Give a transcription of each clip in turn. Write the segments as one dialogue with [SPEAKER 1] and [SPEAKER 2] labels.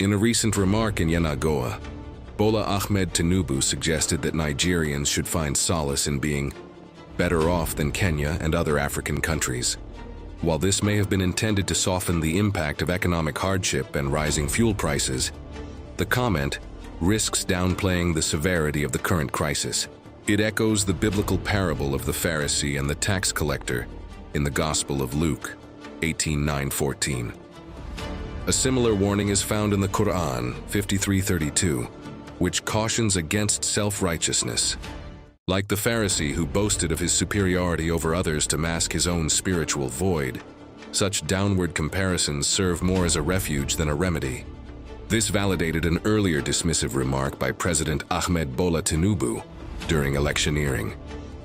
[SPEAKER 1] In a recent remark in Yenagoa, Bola Ahmed Tinubu suggested that Nigerians should find solace in being better off than Kenya and other African countries. While this may have been intended to soften the impact of economic hardship and rising fuel prices, the comment risks downplaying the severity of the current crisis. It echoes the biblical parable of the Pharisee and the tax collector in the Gospel of Luke 18:9-14. A similar warning is found in the Quran 53:32, which cautions against self-righteousness. Like the Pharisee who boasted of his superiority over others to mask his own spiritual void, such downward comparisons serve more as a refuge than a remedy. This validated an earlier dismissive remark by President Ahmed Bola Tinubu during electioneering.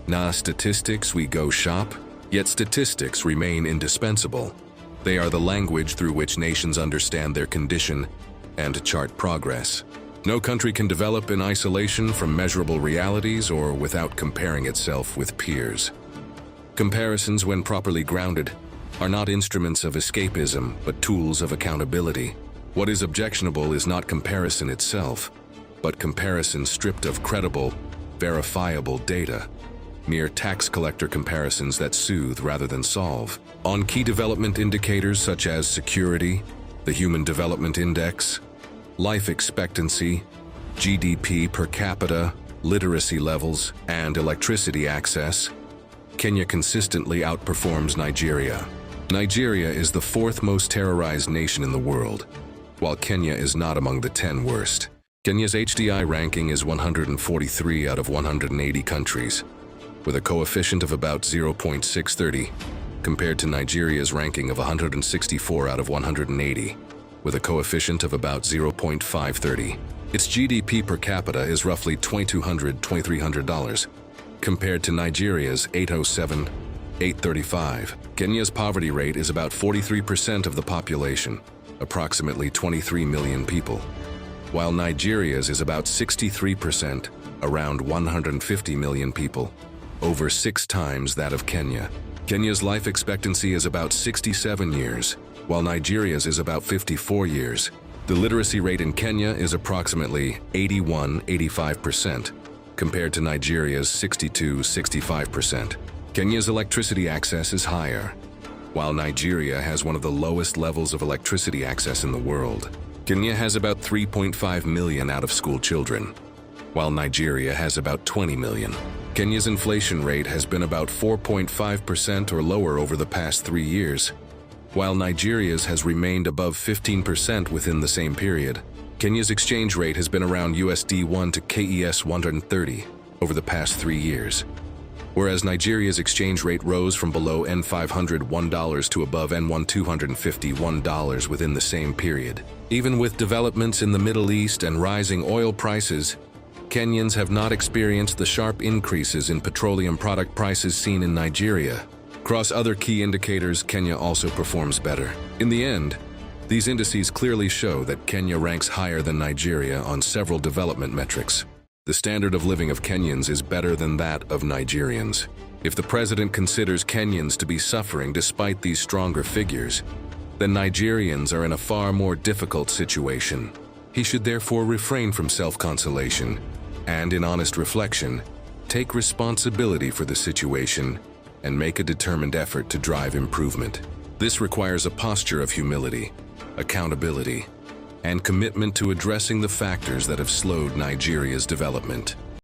[SPEAKER 1] "Na statistics we go shop, yet statistics remain indispensable. They are the language through which nations understand their condition and chart progress. No country can develop in isolation from measurable realities or without comparing itself with peers. Comparisons, when properly grounded, are not instruments of escapism, but tools of accountability. What is objectionable is not comparison itself, but comparison stripped of credible, verifiable data. Mere tax collector comparisons that soothe rather than solve. On key development indicators such as security, the Human Development Index, life expectancy, GDP per capita, literacy levels, and electricity access, Kenya consistently outperforms Nigeria. Nigeria is the fourth most terrorized nation in the world, while Kenya is not among the 10 worst. Kenya's HDI ranking is 143 out of 180 countries, with a coefficient of about 0.630, compared to Nigeria's ranking of 164 out of 180. With a coefficient of about 0.530. Its GDP per capita is roughly $2,200–$2,300, compared to Nigeria's $807–$835. Kenya's poverty rate is about 43% of the population, approximately 23 million people, while Nigeria's is about 63%, around 150 million people, over 6 times that of Kenya. Kenya's life expectancy is about 67 years, while Nigeria's is about 54 years. The literacy rate in Kenya is approximately 81–85%, compared to Nigeria's 62–65%. Kenya's electricity access is higher, while Nigeria has one of the lowest levels of electricity access in the world. Kenya has about 3.5 million out-of-school children, while Nigeria has about 20 million. Kenya's inflation rate has been about 4.5% or lower over the past 3 years, while Nigeria's has remained above 15% within the same period. Kenya's exchange rate has been around USD1 to KES 130 over the past 3 years, whereas Nigeria's exchange rate rose from below N501 to above N1251 within the same period. Even with developments in the Middle East and rising oil prices, Kenyans have not experienced the sharp increases in petroleum product prices seen in Nigeria. Across other key indicators, Kenya also performs better. In the end, these indices clearly show that Kenya ranks higher than Nigeria on several development metrics. The standard of living of Kenyans is better than that of Nigerians. If the president considers Kenyans to be suffering despite these stronger figures, then Nigerians are in a far more difficult situation. He should therefore refrain from self-consolation and, in honest reflection, take responsibility for the situation and make a determined effort to drive improvement. This requires a posture of humility, accountability, and commitment to addressing the factors that have slowed Nigeria's development.